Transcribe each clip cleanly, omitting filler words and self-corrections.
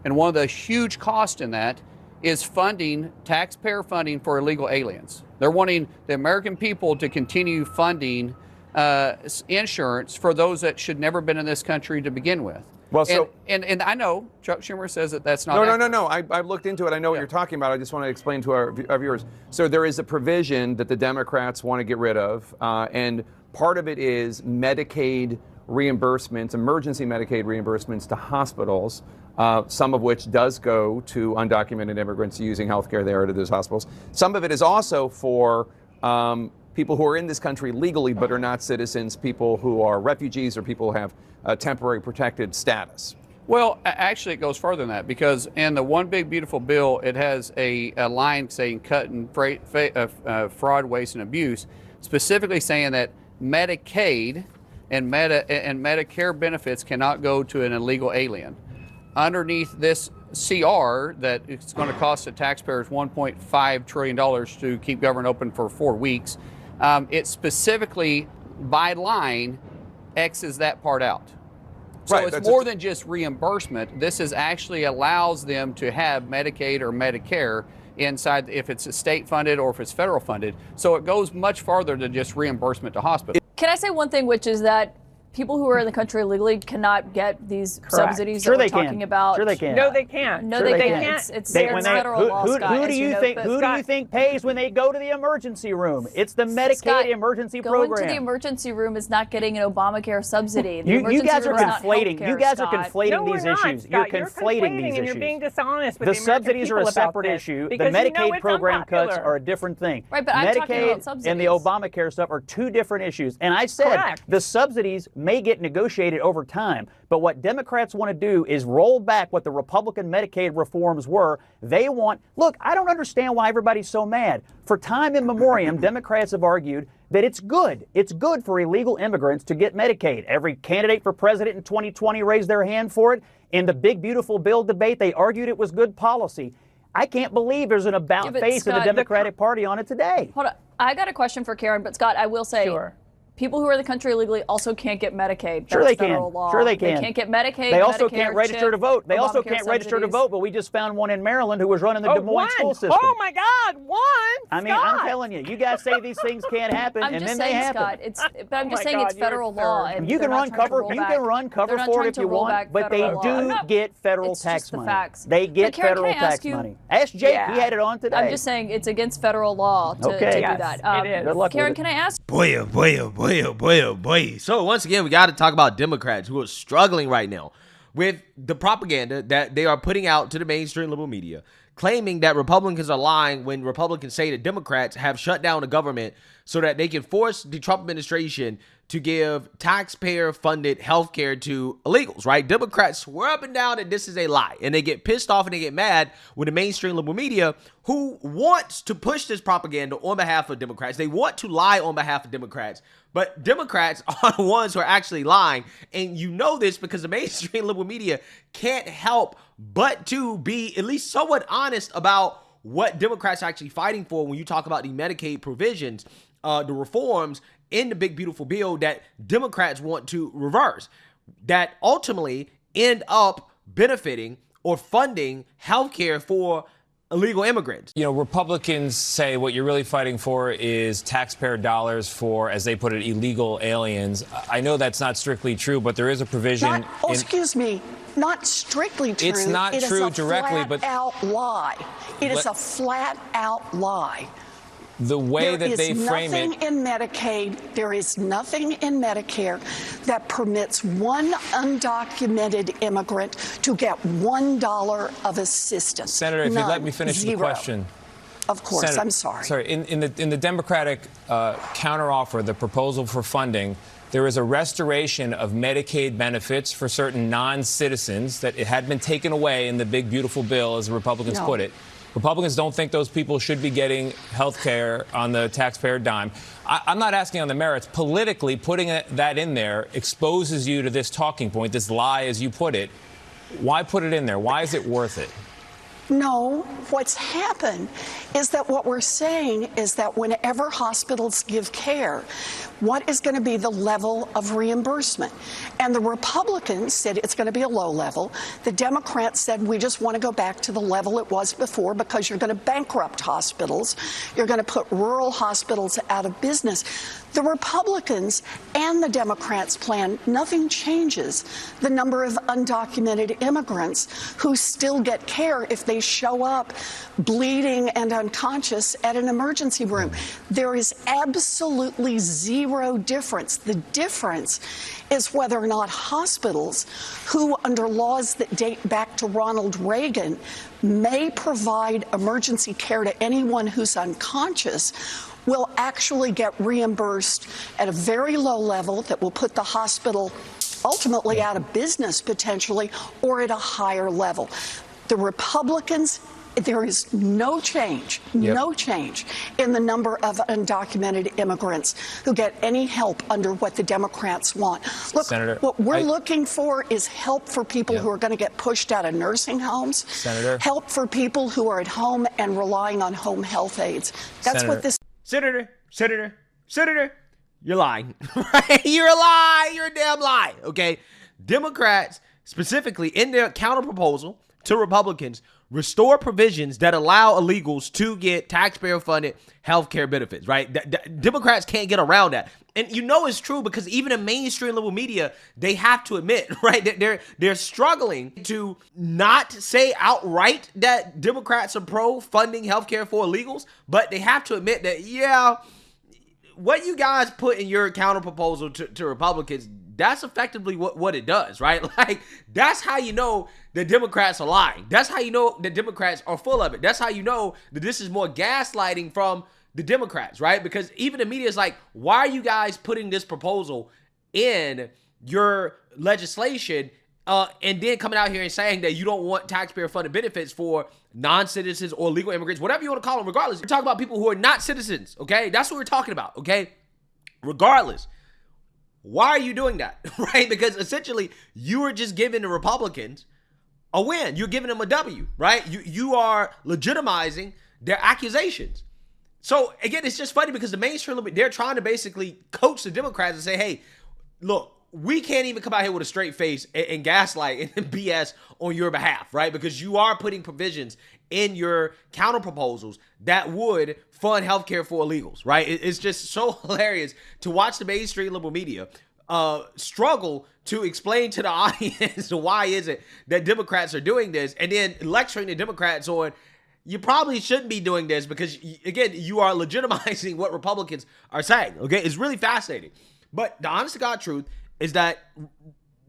And one of the huge costs in that is funding, taxpayer funding for illegal aliens. They're wanting the American people to continue funding insurance for those that should never have been in this country to begin with. Well, so and I know Chuck Schumer says that that's not. No. I've looked into it. I know what you're talking about. I just want to explain to our viewers. So there is a provision that the Democrats want to get rid of, and part of it is Medicaid reimbursements, emergency Medicaid reimbursements to hospitals, some of which does go to undocumented immigrants using health care there to those hospitals. Some of it is also for people who are in this country legally but are not citizens, people who are refugees or people who have temporary protected status. Well, actually, it goes further than that, because in the One Big Beautiful Bill, it has a line saying cut and fraud, waste, and abuse, specifically saying that Medicaid and Medicare benefits cannot go to an illegal alien. Underneath this CR, that it's going to cost the taxpayers $1.5 trillion to keep government open for 4 weeks, it specifically, by line, X's that part out. So right, it's more than just reimbursement. This is actually allows them to have Medicaid or Medicare inside, if it's state funded or if it's federal funded. So it goes much farther than just reimbursement to hospitals. Can I say one thing, which is that people who are in the country illegally cannot get these subsidies Sure that we're they can. talking about? Sure they can. No, they can't. No, Sure they can't. can't. It's federal law, Scott, who do you think? Who do you think pays when they go to the emergency room? It's the Medicaid Scott, emergency going program. to the emergency room is not getting an Obamacare subsidy. The You emergency guys are room is not conflating. healthcare, You guys are Scott. conflating No, we're these not, issues. Scott. You're You're conflating these and issues. You're being dishonest with The the American subsidies are people a about separate this, issue. The because you know Medicaid it's program cuts unpopular. are a different thing. Right, but I'm talking about Medicaid and the subsidies. Obamacare stuff are two different issues. And I said Correct. the subsidies may get negotiated over time, but what Democrats want to do is roll back what the Republican Medicaid reforms were. They want, look, I don't understand why everybody's so mad. For time immemorial, Democrats have argued that it's good. It's good for illegal immigrants to get Medicaid. Every candidate for president in 2020 raised their hand for it. In the Big Beautiful Bill debate, they argued it was good policy. I can't believe there's an about-face of the Democratic Party on it today. Hold on. I got a question for Karen, but Scott, I will say, Sure. people who are in the country illegally also can't get Medicaid. Sure That's they can. federal law. Sure they can. They can't get Medicaid. They also Medicare, can't register CHIP, to vote. They also Obamacare can't register to subsidies. vote, but we just found one in Maryland who was running the Des Moines one. school system. Oh my God, one! I mean, Scott. I'm telling you, you guys say these things can't happen, I'm and just then they saying, happen. Scott, but I'm Oh just my saying it's God, you're federal law. absurd. And You they're can not run trying to cover. roll You back- can run cover they're not for trying it if to you roll want, back but they federal law. do No, get federal it's just tax the money. facts. They get But Karen, federal can I ask tax you- money. Ask Jake. Yeah. He had it on today. I'm just saying it's against federal law to Okay. do Yes, that. it is. Good luck Karen, with it. can I ask? Boy, oh boy, oh boy, oh boy, oh boy. So once again, we got to talk about Democrats who are struggling right now with the propaganda that they are putting out to the mainstream liberal media, claiming that Republicans are lying when Republicans say that Democrats have shut down the government so that they can force the Trump administration to give taxpayer-funded health care to illegals, right? Democrats swear up and down that this is a lie, and they get pissed off and they get mad with the mainstream liberal media who wants to push this propaganda on behalf of Democrats. They want to lie on behalf of Democrats, but Democrats are the ones who are actually lying, and you know this because the mainstream liberal media can't help but to be at least somewhat honest about what Democrats are actually fighting for when you talk about the Medicaid provisions, the reforms in the Big Beautiful Bill that Democrats want to reverse, that ultimately end up benefiting or funding healthcare for illegal immigrants. You know, Republicans say what you're really fighting for is taxpayer dollars for, as they put it, illegal aliens. I know that's not strictly true, but there is a provision. Excuse me, not strictly true. It's not true directly, but flat-out lie. It is a flat-out lie. The way that they frame There is nothing it. in Medicaid, there is nothing in Medicare that permits one undocumented immigrant to get $1 of assistance. Senator, if you None. let me finish the Zero. question. Of course, Senator, I'm sorry. Sorry, in the Democratic counteroffer, the proposal for funding, there is a restoration of Medicaid benefits for certain non-citizens that it had been taken away in the Big Beautiful Bill, as the Republicans put it. Republicans don't think those people should be getting health care on the taxpayer dime. I'm not asking on the merits. Politically, putting that in there exposes you to this talking point, this lie, as you put it. Why put it in there? Why is it worth it? No, what's happened is that what we're saying is that whenever hospitals give care, what is going to be the level of reimbursement? And the Republicans said it's going to be a low level. The Democrats said we just want to go back to the level it was before because you're going to bankrupt hospitals. You're going to put rural hospitals out of business. The Republicans and the Democrats plan, nothing changes the number of undocumented immigrants who still get care if they show up bleeding and unconscious at an emergency room. There is absolutely zero difference. The difference is whether or not hospitals, who under laws that date back to Ronald Reagan, may provide emergency care to anyone who's unconscious, will actually get reimbursed at a very low level that will put the hospital ultimately out of business potentially, or at a higher level. The Republicans, there is no change in the number of undocumented immigrants who get any help under what the Democrats want. Look, Senator, what we're looking for is help for people who are going to get pushed out of nursing homes, Senator, help for people who are at home and relying on home health aides. That's Senator, what this. Senator, you're lying. Right? You're a lie. You're a damn lie. Okay. Democrats, specifically in their counter proposal to Republicans, restore provisions that allow illegals to get taxpayer-funded health care benefits, right? Democrats can't get around that. And you know it's true because even in mainstream liberal media, they have to admit, right, that they're struggling to not say outright that Democrats are pro-funding health care for illegals, but they have to admit that, yeah, what you guys put in your counter proposal to Republicans, that's effectively what it does, right? Like, that's how you know the Democrats are lying. That's how you know the Democrats are full of it. That's how you know that this is more gaslighting from the Democrats, right? Because even the media is like, why are you guys putting this proposal in your legislation and then coming out here and saying that you don't want taxpayer-funded benefits for non-citizens or legal immigrants, whatever you want to call them, regardless. We're talking about people who are not citizens, okay? That's what we're talking about, okay? Regardless. Why are you doing that, right? Because essentially, you are just giving the Republicans a win. You're giving them a W, right? You are legitimizing their accusations. So, again, it's just funny because the mainstream, they're trying to basically coach the Democrats and say, hey, look, we can't even come out here with a straight face and gaslight and BS on your behalf, right? Because you are putting provisions in your counter proposals that would fund healthcare for illegals, right? It's just so hilarious to watch the mainstream liberal media struggle to explain to the audience why is it that Democrats are doing this, and then lecturing the Democrats on, you probably shouldn't be doing this because, again, you are legitimizing what Republicans are saying, okay? It's really fascinating. But the honest to God truth is that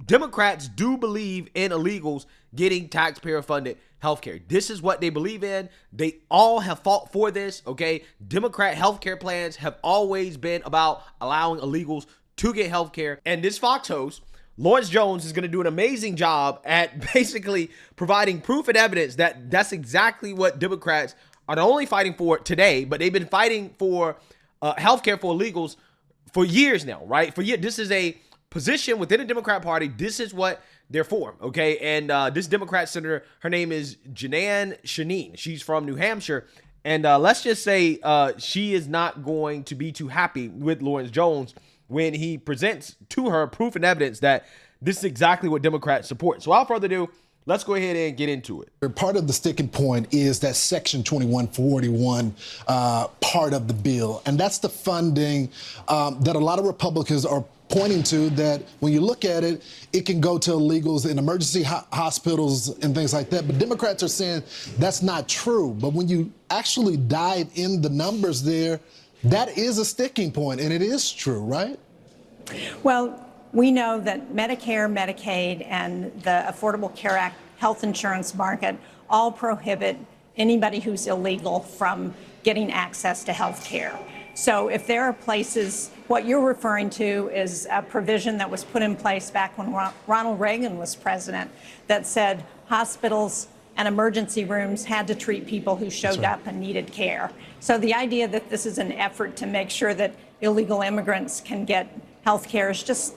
Democrats do believe in illegals getting taxpayer-funded healthcare. This is what they believe in. They all have fought for this, okay? Democrat healthcare plans have always been about allowing illegals to get healthcare. And this Fox host, Lawrence Jones, is going to do an amazing job at basically providing proof and evidence that that's exactly what Democrats are not only fighting for today, but they've been fighting for healthcare for illegals for years now, right? For years. This is a position within the Democrat Party. This is what they're for, okay? And this Democrat senator, her name is Jeanne Shaheen. She's from New Hampshire. And let's just say she is not going to be too happy with Lawrence Jones when he presents to her proof and evidence that this is exactly what Democrats support. So without further ado, let's go ahead and get into it. Part of the sticking point is that Section 2141 part of the bill. And that's the funding that a lot of Republicans are pointing to, that when you look at it, it can go to illegals in emergency hospitals and things like that. But Democrats are saying that's not true. But when you actually dive in the numbers there, that is a sticking point, and it is true, right? Well, we know that Medicare, Medicaid, and the Affordable Care Act health insurance market all prohibit anybody who's illegal from getting access to health care. So if there are places, what you're referring to is a provision that was put in place back when Ronald Reagan was president that said hospitals and emergency rooms had to treat people who showed up and needed care. So the idea that this is an effort to make sure that illegal immigrants can get health care is just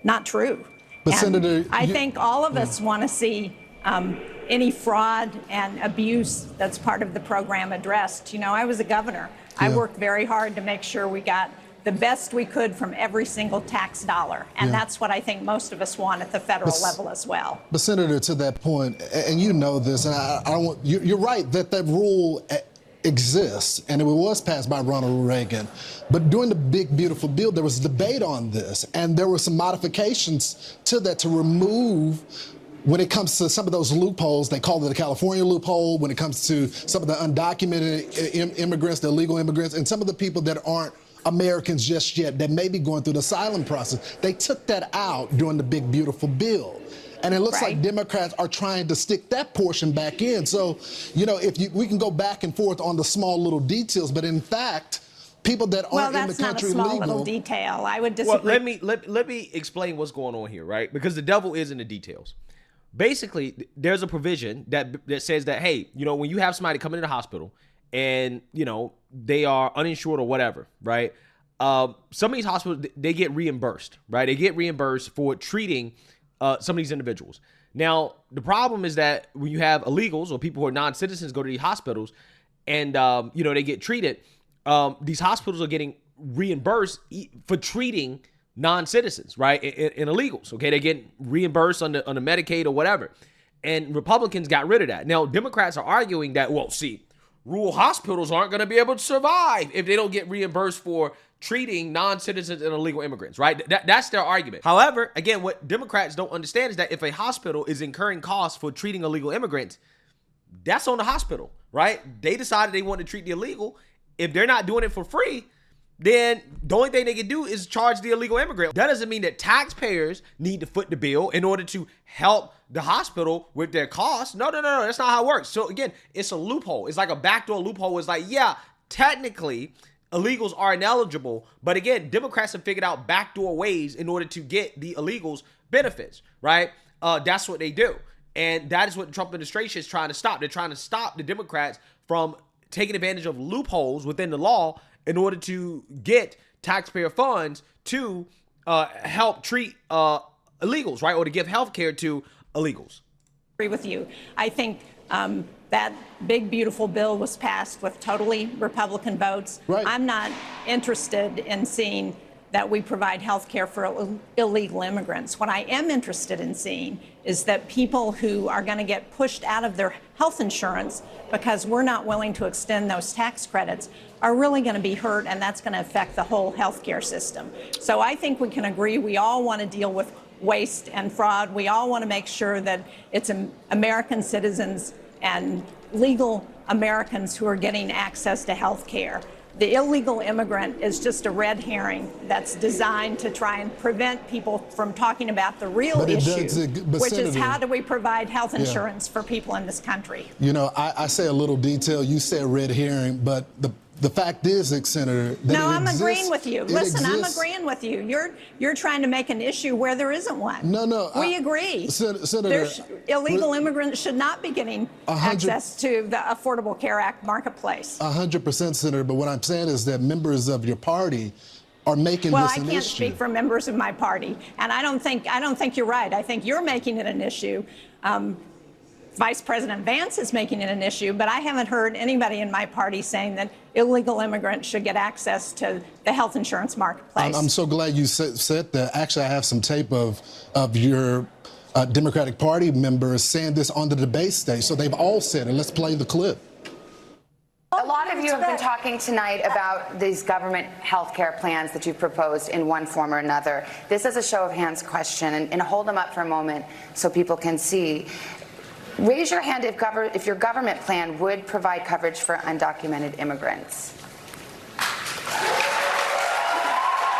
not true. But Senator, I think all of us want to see any fraud and abuse that's part of the program addressed. You know, I was a governor. I worked very hard to make sure we got the best we could from every single tax dollar. And that's what I think most of us want at the federal level as well. But Senator, to that point, and you know this, and I don't want, you're right that rule exists, and it was passed by Ronald Reagan. But during the big, beautiful bill, there was debate on this, and there were some modifications to that to remove, when it comes to some of those loopholes, they call it the California loophole, when it comes to some of the undocumented immigrants, the illegal immigrants, and some of the people that aren't Americans just yet, that may be going through the asylum process. They took that out during the big, beautiful bill. And it looks like Democrats are trying to stick that portion back in. So, you know, we can go back and forth on the small little details, but in fact, people that aren't in the country legal. Well, that's not a small legal, little detail. I would disagree. Well, let me explain what's going on here, right? Because the devil is in the details. Basically, there's a provision that says that, hey, you know, when you have somebody come into the hospital and, you know, they are uninsured or whatever, right? Some of these hospitals, they get reimbursed, right? They get reimbursed for treating some of these individuals. Now, the problem is that when you have illegals or people who are non-citizens go to these hospitals and, you know, they get treated, these hospitals are getting reimbursed for treating non-citizens, right? And illegals, okay? They get reimbursed on the Medicaid or whatever. And Republicans got rid of that. Now, Democrats are arguing that, well, see, rural hospitals aren't going to be able to survive if they don't get reimbursed for treating non-citizens and illegal immigrants, right? That's their argument. However, again, what Democrats don't understand is that if a hospital is incurring costs for treating illegal immigrants, that's on the hospital, right? They decided they want to treat the illegal. If they're not doing it for free, then the only thing they can do is charge the illegal immigrant. That doesn't mean that taxpayers need to foot the bill in order to help the hospital with their costs. No, that's not how it works. So again, it's a loophole. It's like a backdoor loophole. It's like, yeah, technically illegals are ineligible, but again, Democrats have figured out backdoor ways in order to get the illegals benefits, right? That's what they do. And that is what the Trump administration is trying to stop. They're trying to stop the Democrats from taking advantage of loopholes within the law in order to get taxpayer funds to help treat illegals, right? Or to give health care to illegals. I agree with you. I think that big, beautiful bill was passed with totally Republican votes. Right. I'm not interested in seeing that we provide health care for illegal immigrants. What I am interested in seeing is that people who are going to get pushed out of their health insurance because we're not willing to extend those tax credits are really going to be hurt, and that's going to affect the whole health care system. So I think we can agree we all want to deal with waste and fraud. We all want to make sure that it's American citizens and legal Americans who are getting access to health care. The illegal immigrant is just a red herring that's designed to try and prevent people from talking about the real issue, which is how do we provide health insurance for people in this country? You know, I say a little detail, you say a red herring, but the fact is, Senator, that no, I'm agreeing with you. Listen, I'm agreeing with you. You're trying to make an issue where there isn't one. No. We agree. Senator, illegal immigrants should not be getting access to the Affordable Care Act marketplace. 100%, Senator. But what I'm saying is that members of your party are making this an issue. Well, I can't speak for members of my party, and I don't think you're right. I think you're making it an issue. Vice President Vance is making it an issue, but I haven't heard anybody in my party saying that illegal immigrants should get access to the health insurance marketplace. I'm so glad you said that. Actually, I have some tape of your Democratic Party members saying this on the debate stage, so they've all said it. Let's play the clip. A lot of you have been talking tonight about these government health care plans that you've proposed in one form or another. This is a show of hands question, and hold them up for a moment so people can see. Raise your hand if your government plan would provide coverage for undocumented immigrants.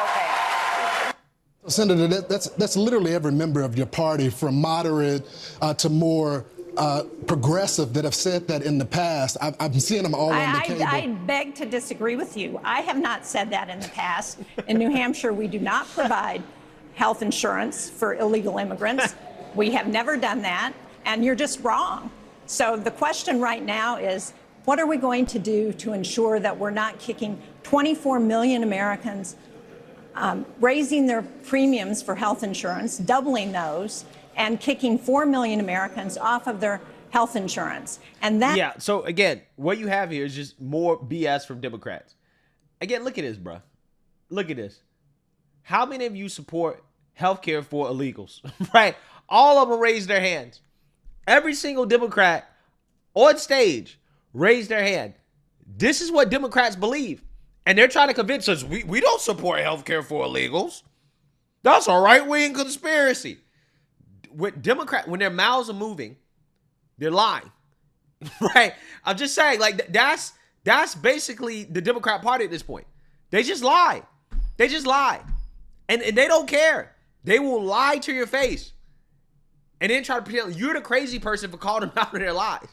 Okay. Senator, that's literally every member of your party, from moderate to more progressive, that have said that in the past. I've seen them all on the cable. I beg to disagree with you. I have not said that in the past. In New Hampshire, we do not provide health insurance for illegal immigrants. We have never done that. And you're just wrong. So the question right now is, what are we going to do to ensure that we're not kicking 24 million Americans, raising their premiums for health insurance, doubling those, and kicking 4 million Americans off of their health insurance. And that Yeah, so again, what you have here is just more BS from Democrats. Again, look at this, bro. Look at this. How many of you support healthcare for illegals? Right? All of them raised their hands. Every single Democrat on stage raised their hand. This is what Democrats believe. And they're trying to convince us we don't support healthcare for illegals. That's a right-wing conspiracy. When their mouths are moving, they're lying. Right? I'm just saying, like, that's basically the Democrat Party at this point. They just lie. They just lie. And they don't care. They will lie to your face. And then try to pretend you're the crazy person for calling them out on their lies.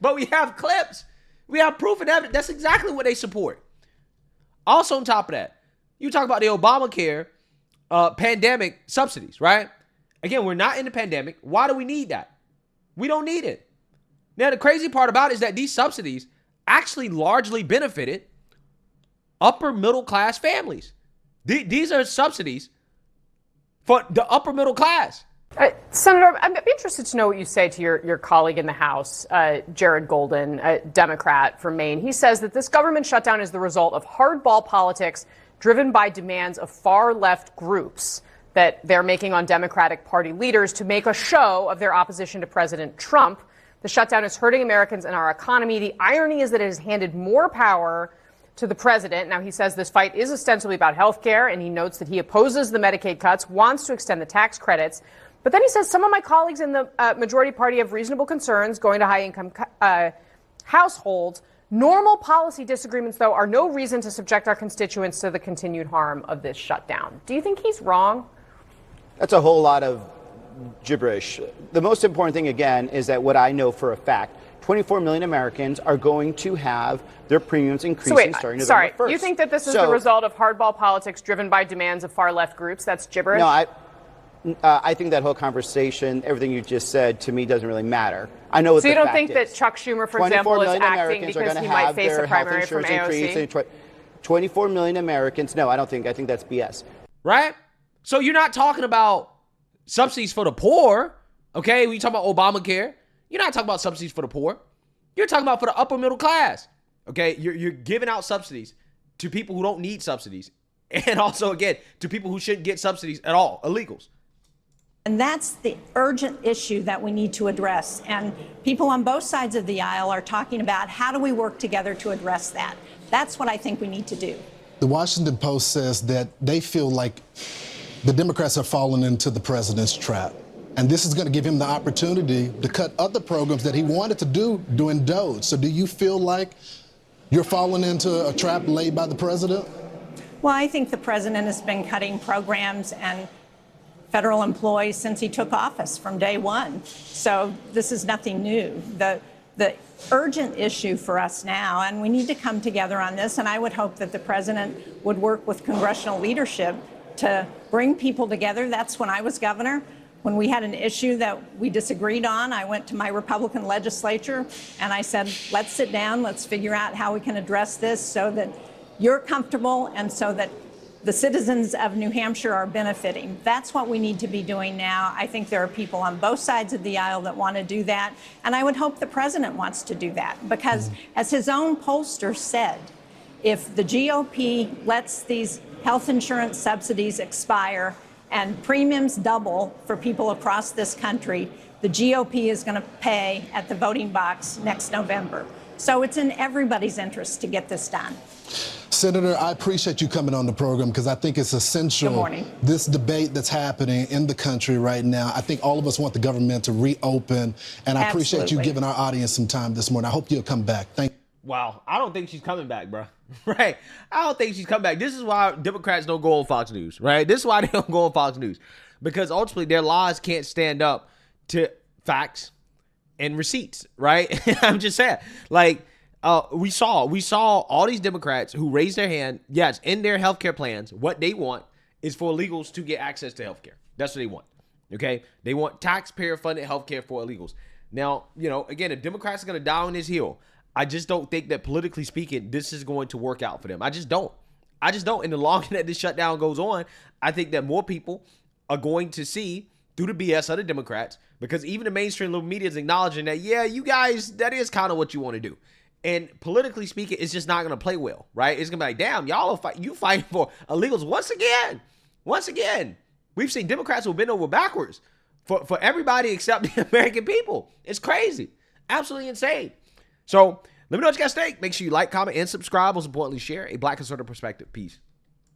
But we have clips. We have proof and evidence. That's exactly what they support. Also on top of that, you talk about the Obamacare pandemic subsidies, right? Again, we're not in the pandemic. Why do we need that? We don't need it. Now, the crazy part about it is that these subsidies actually largely benefited upper middle class families. These are subsidies for the upper middle class. Senator, I'm interested to know what you say to your colleague in the House, Jared Golden, a Democrat from Maine. He says that this government shutdown is the result of hardball politics driven by demands of far-left groups that they're making on Democratic Party leaders to make a show of their opposition to President Trump. The shutdown is hurting Americans and our economy. The irony is that it has handed more power to the president. Now, he says this fight is ostensibly about health care, and he notes that he opposes the Medicaid cuts, wants to extend the tax credits. But then he says some of my colleagues in the majority party have reasonable concerns going to high-income households. Normal policy disagreements, though, are no reason to subject our constituents to the continued harm of this shutdown. Do you think he's wrong? That's a whole lot of gibberish. The most important thing, again, is that what I know for a fact, 24 million Americans are going to have their premiums increasing starting November 1st. You think that this is the result of hardball politics driven by demands of far-left groups? That's gibberish? No, I think that whole conversation, everything you just said, to me doesn't really matter. I know what the fact is. So you don't think that Chuck Schumer, for example, is acting because he might face a primary from AOC? 24 million Americans, no, I don't think. I think that's BS. Right? So you're not talking about subsidies for the poor, okay? When you talk about Obamacare, you're not talking about subsidies for the poor. You're talking about for the upper middle class, okay? You're giving out subsidies to people who don't need subsidies. And also, again, to people who shouldn't get subsidies at all, illegals. And that's the urgent issue that we need to address. And people on both sides of the aisle are talking about how do we work together to address that. That's what I think we need to do. The Washington Post says that they feel like the Democrats are falling into the president's trap. And this is going to give him the opportunity to cut other programs that he wanted to do during DOGE. So do you feel like you're falling into a trap laid by the president? Well, I think the president has been cutting programs and federal employees since he took office from day one. So this is nothing new. The urgent issue for us now, and we need to come together on this, and I would hope that the president would work with congressional leadership to bring people together. That's when I was governor. When we had an issue that we disagreed on, I went to my Republican legislature and I said, let's sit down, let's figure out how we can address this so that you're comfortable and so that the citizens of New Hampshire are benefiting. That's what we need to be doing now. I think there are people on both sides of the aisle that want to do that. And I would hope the president wants to do that because, as his own pollster said, if the GOP lets these health insurance subsidies expire and premiums double for people across this country, the GOP is going to pay at the voting box next November. So it's in everybody's interest to get this done. Senator, I appreciate you coming on the program because I think it's essential. Good morning. This debate that's happening in the country right now, I think all of us want the government to reopen, and I appreciate you giving our audience some time this morning. I hope you'll come back. Thank you. Wow, I don't think she's coming back, bro. Right? I don't think she's coming back. This is why Democrats don't go on Fox News, right? This is why they don't go on Fox News. Because ultimately their lies can't stand up to facts and receipts, right? I'm just saying. Like, we saw all these Democrats who raised their hand, yes, in their healthcare plans, what they want is for illegals to get access to healthcare. That's what they want, okay? They want taxpayer-funded healthcare for illegals. Now, you know, again, if Democrats are going to die on this hill, I just don't think that politically speaking, this is going to work out for them. I just don't. And the longer that this shutdown goes on, I think that more people are going to see through the BS of the Democrats, because even the mainstream liberal media is acknowledging that, yeah, you guys, that is kind of what you want to do. And politically speaking, it's just not going to play well, right? It's going to be like, damn, y'all are you fighting for illegals once again. Once again, we've seen Democrats who bend over backwards for everybody except the American people. It's crazy. Absolutely insane. So let me know what you guys think. Make sure you like, comment, and subscribe. Most importantly, share a Black conservative perspective. Peace.